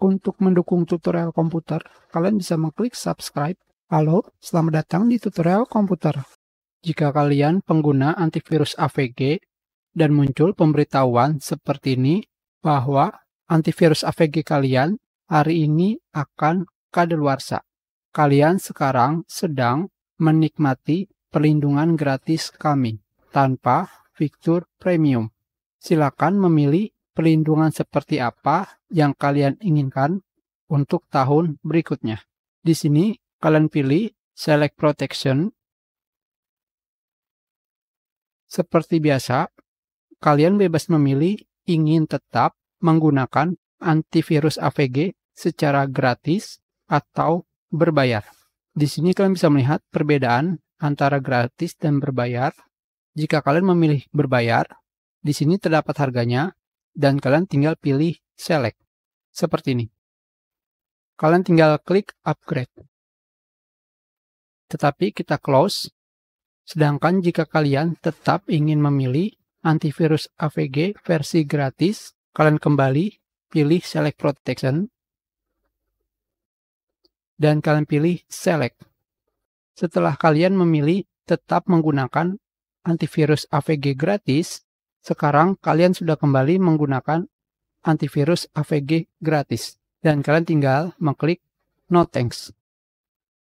Untuk mendukung tutorial komputer, kalian bisa mengklik subscribe. Halo, selamat datang di tutorial komputer. Jika kalian pengguna antivirus AVG dan muncul pemberitahuan seperti ini bahwa antivirus AVG kalian hari ini akan kadaluarsa. Kalian sekarang sedang menikmati perlindungan gratis kami tanpa fitur premium. Silakan memilih perlindungan seperti apa yang kalian inginkan untuk tahun berikutnya. Di sini kalian pilih Select Protection. Seperti biasa, kalian bebas memilih ingin tetap menggunakan antivirus AVG secara gratis atau berbayar. Di sini kalian bisa melihat perbedaan antara gratis dan berbayar. Jika kalian memilih berbayar, di sini terdapat harganya dan kalian tinggal pilih select. Seperti ini. Kalian tinggal klik upgrade. Tetapi kita close. Sedangkan jika kalian tetap ingin memilih antivirus AVG versi gratis, kalian kembali pilih select protection dan kalian pilih select. Setelah kalian memilih tetap menggunakan antivirus AVG gratis, sekarang kalian sudah kembali menggunakan antivirus AVG gratis dan kalian tinggal mengklik no thanks.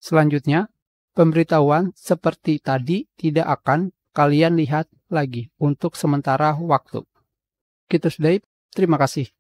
Selanjutnya, pemberitahuan seperti tadi tidak akan kalian lihat lagi untuk sementara waktu. Kita sudahi, terima kasih.